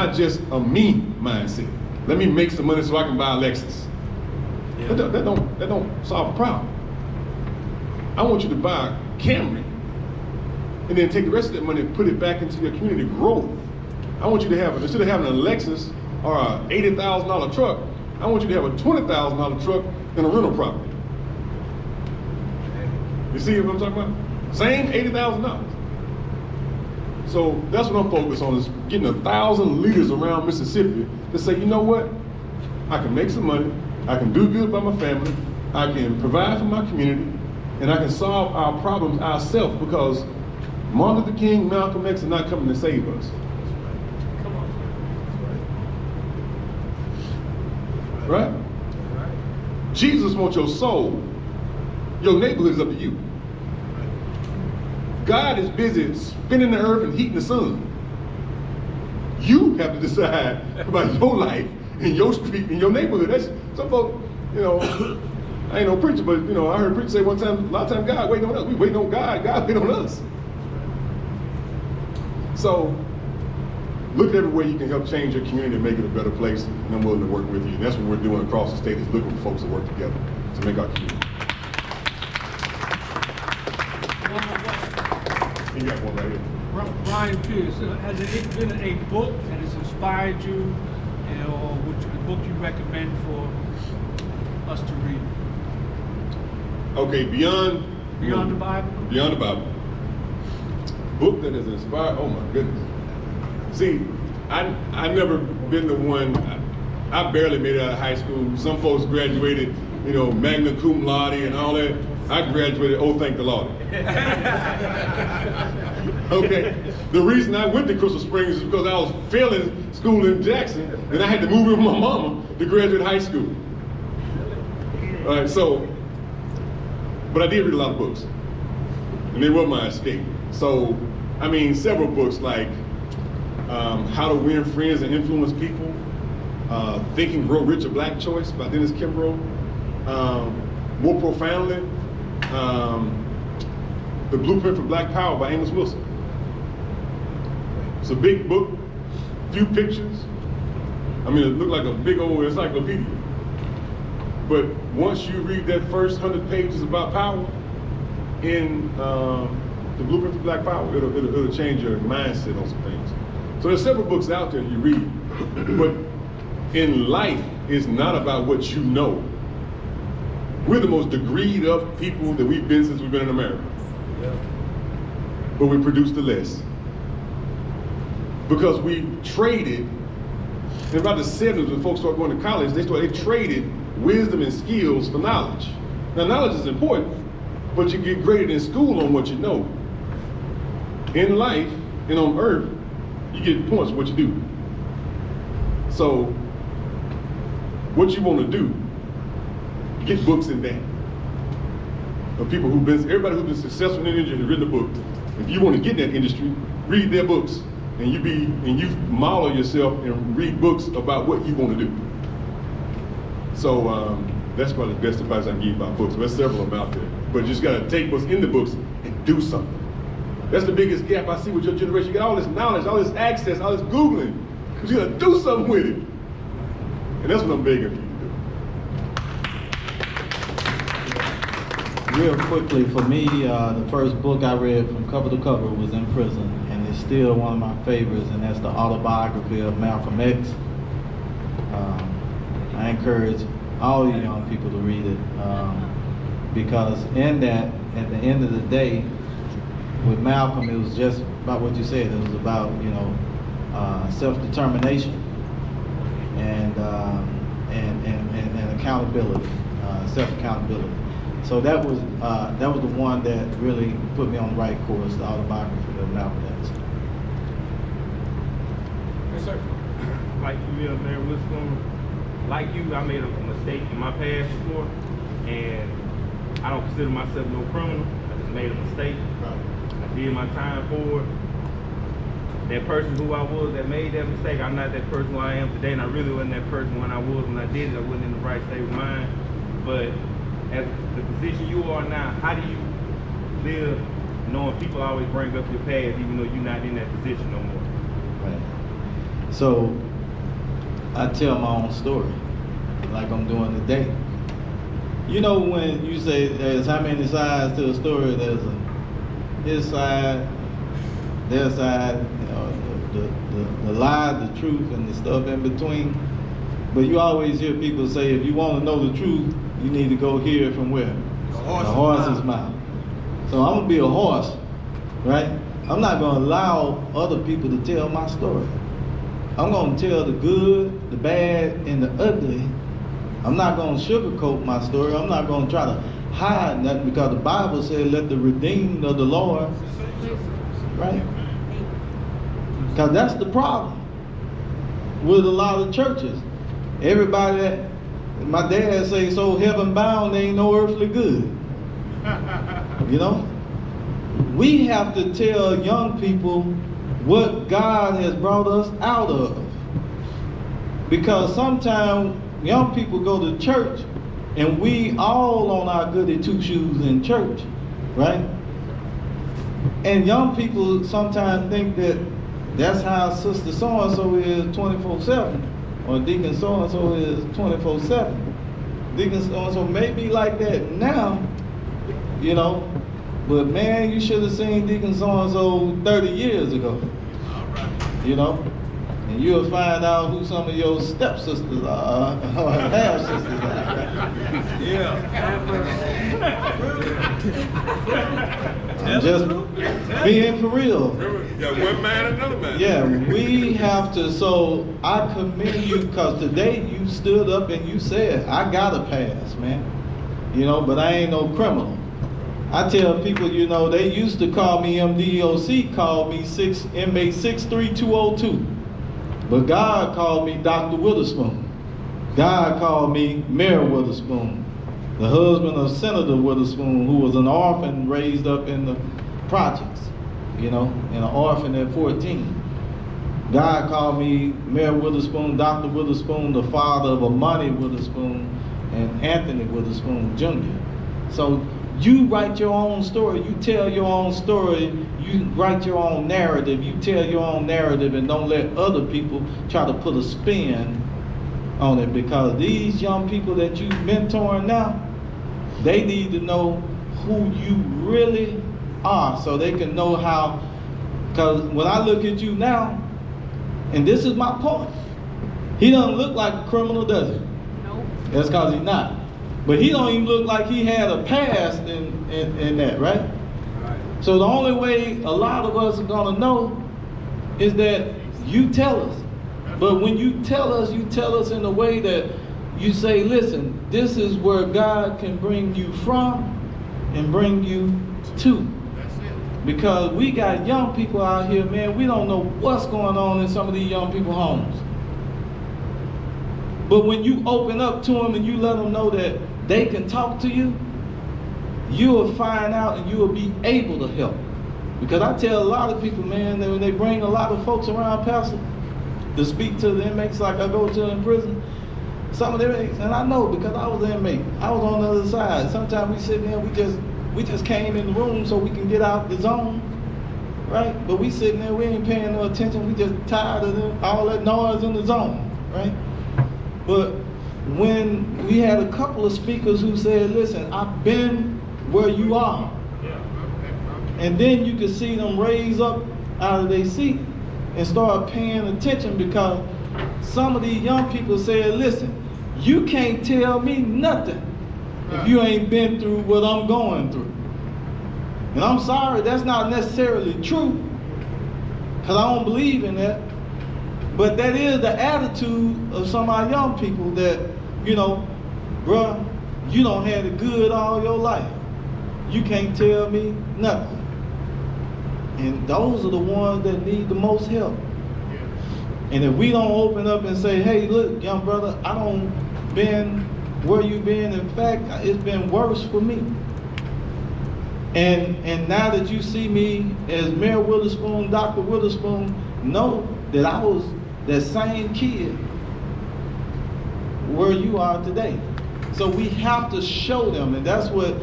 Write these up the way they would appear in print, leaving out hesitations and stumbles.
not just a me mindset. Let me make some money so I can buy a Lexus. Yeah. That don't solve a problem. I want you to buy a Camry and then take the rest of that money and put it back into your community growth. I want you to have, instead of having a Lexus or a $80,000 truck, I want you to have a $20,000 truck and a rental property. You see what I'm talking about? Same $80,000. So that's what I'm focused on, is getting 1,000 leaders around Mississippi to say, you know what? I can make some money, I can do good by my family, I can provide for my community, and I can solve our problems ourselves, because Martin Luther King, Malcolm X are not coming to save us. Come on. Right? Jesus wants your soul. Your neighborhood is up to you. God is busy spinning the earth and heating the sun. You have to decide about your life in your street, in your neighborhood. That's some folks, you know, I ain't no preacher, but you know, I heard a preacher say one time, a lot of times God waiting on us. We waiting on God, God waiting on us. So look at every way you can help change your community and make it a better place, and I'm willing to work with you. And that's what we're doing across the state, is looking for folks to work together to make our community. You got one right here. Brian Pierce, has it been a book that has inspired you, or which a book you recommend for us to read? Okay, beyond the Bible? Beyond the Bible. Book that has inspired, oh my goodness. See, I never been the one, I barely made it out of high school. Some folks graduated, you know, magna cum laude and all that. I graduated, oh thank the Lord. Okay, the reason I went to Crystal Springs is because I was failing school in Jackson, and I had to move in with my mama to graduate high school. All right, so, but I did read a lot of books, and they were my escape. So, I mean, several books like How to Win Friends and Influence People, Think and Grow Rich, A Black Choice by Dennis Kimbrough, More Profoundly, The Blueprint for Black Power by Amos Wilson. It's a big book, few pictures. I mean, it looked like a big old encyclopedia. But once you read that first 100 pages about power in The Blueprint for Black Power, it'll change your mindset on some things. So there's several books out there you read. But in life, it's not about what you know. We're the most degreed up people that we've been since we've been in America. Yeah. But we produce the less. Because we traded, in about the 70s when folks started going to college, they traded wisdom and skills for knowledge. Now knowledge is important, but you get graded in school on what you know. In life and on earth, you get points for what you do. So, what you want to do, get books in that. Of people who've been, everybody who's been successful in the industry has written a book. If you want to get in that industry, read their books, and you model yourself and read books about what you want to do. So that's probably the best advice I can give you about books. There's several of them out there, but you just got to take what's in the books and do something. That's the biggest gap I see with your generation. You got all this knowledge, all this access, all this Googling, but you got to do something with it. And that's what I'm begging for you to do. Real quickly, for me, the first book I read from cover to cover was In Prison, and it's still one of my favorites, and that's the autobiography of Malcolm X. I encourage all you young people to read it, because in that, at the end of the day, with Malcolm, it was just about what you said. It was about, you know, self-determination and accountability, self-accountability. So that was the one that really put me on the right course, the autobiography of Malcolm X. Yes, sir. Like you, Mayor Whiterspoon, like you, I made a mistake in my past before, and I don't consider myself no criminal. I just made a mistake. I did my time for it. That person who I was that made that mistake, I'm not that person who I am today, and I really wasn't that person when I was when I did it. I wasn't in the right state of mind. But as the position you are now, how do you live knowing people always bring up your past even though you're not in that position no more? Right. So I tell my own story, like I'm doing today. You know, when you say there's how many sides to a story, there's his side, their side, the lie, the truth, and the stuff in between. But you always hear people say, if you want to know the truth, you need to go hear it from where? The horse's mouth. So I'm gonna be a horse, right? I'm not gonna allow other people to tell my story. I'm gonna tell the good, the bad, and the ugly. I'm not gonna sugarcoat my story. I'm not gonna try to hide nothing, because the Bible said, let the redeemed of the Lord, right? Because that's the problem with a lot of churches. Everybody that, my dad say, so heaven bound, they ain't no earthly good. You know? We have to tell young people what God has brought us out of. Because sometimes young people go to church and we all on our goody two shoes in church, right? And young people sometimes think that that's how sister so-and-so is 24/7, or deacon so-and-so is 24/7. Deacon so-and-so may be like that now, you know, but man, you should have seen deacon so-and-so 30 years ago, you know? And you'll find out who some of your stepsisters are, or half-sisters are. Yeah. I'm just being for real. Remember, you got one man and another man. Yeah, we have to, so I commend you, because today you stood up and you said, I got a pass, man. You know, but I ain't no criminal. I tell people, you know, they used to call me MDOC, called me inmate 63202. But God called me Dr. Witherspoon. God called me Mayor Witherspoon, the husband of Senator Witherspoon, who was an orphan raised up in the projects, you know, and an orphan at 14. God called me Mayor Witherspoon, Dr. Witherspoon, the father of Amani Witherspoon and Anthony Witherspoon Jr. So you write your own story, you tell your own story, you write your own narrative, you tell your own narrative, and don't let other people try to put a spin on it, because these young people that you mentoring now, they need to know who you really are, so they can know how, because when I look at you now, and this is my point, he doesn't look like a criminal, does he? Nope. That's because he's not. But he don't even look like he had a past in that, right? So the only way a lot of us are gonna know is that you tell us. But when you tell us in a way that you say, listen, this is where God can bring you from and bring you to. Because we got young people out here, man, we don't know what's going on in some of these young people's homes. But when you open up to them and you let them know that they can talk to you, you will find out and you will be able to help. Because I tell a lot of people, man, that when they bring a lot of folks around, Pastor, to speak to the inmates like I go to in prison, some of them inmates, and I know because I was an inmate, I was on the other side. Sometimes we sit there, we just came in the room so we can get out the zone, right? But we sitting there, we ain't paying no attention, we just tired of all that noise in the zone, right? But when we had a couple of speakers who said, listen, I've been where you are. And then you could see them raise up out of their seat and start paying attention, because some of these young people said, listen, you can't tell me nothing if you ain't been through what I'm going through. And I'm sorry, that's not necessarily true, because I don't believe in that. But that is the attitude of some of our young people that, you know, bruh, you don't have it good all your life. You can't tell me nothing. And those are the ones that need the most help. And if we don't open up and say, hey, look, young brother, I don't been where you been. In fact, it's been worse for me. And now that you see me as Mayor Witherspoon, Dr. Witherspoon, know that I was that same kid where you are today. So we have to show them, and that's what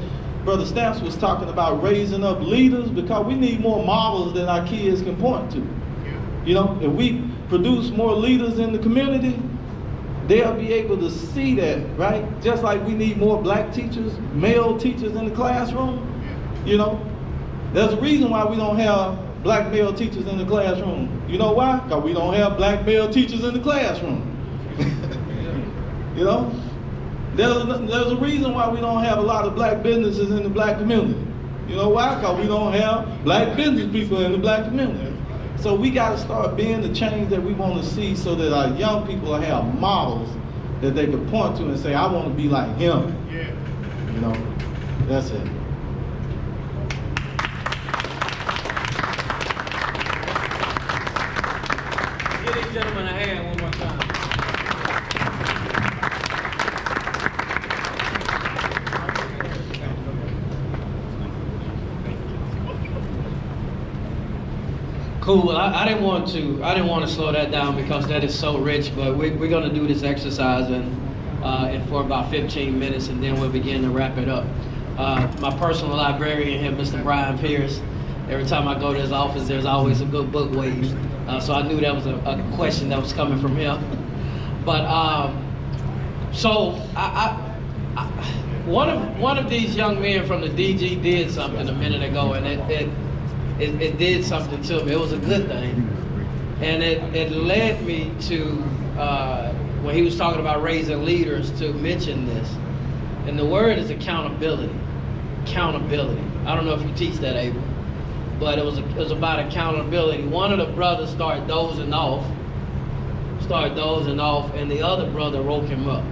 Brother Stamps was talking about, raising up leaders, because we need more models that our kids can point to. You know, if we produce more leaders in the community, they'll be able to see that, right? Just like we need more black teachers, male teachers in the classroom, you know? There's a reason why we don't have black male teachers in the classroom. You know why? Because we don't have black male teachers in the classroom. You know? There's a reason why we don't have a lot of black businesses in the black community. You know why? Because we don't have black business people in the black community. So we got to start being the change that we want to see, so that our young people have models that they can point to and say, I want to be like him. Yeah. You know, that's it. Give these gentlemen a hand one more time. Cool. Well, I didn't want to slow that down because that is so rich. But we're going to do this exercise and for about 15 minutes, and then we'll begin to wrap it up. My personal librarian here, Mr. Brian Pierce. Every time I go to his office, there's always a good book waiting. So I knew that was a question that was coming from him. But so one of these young men from the DG did something a minute ago, and it did something to me. It was a good thing. And it led me to, when he was talking about raising leaders, to mention this. And the word is accountability. Accountability. I don't know if you teach that, Abel, but it was about accountability. One of the brothers started dozing off, and the other brother woke him up.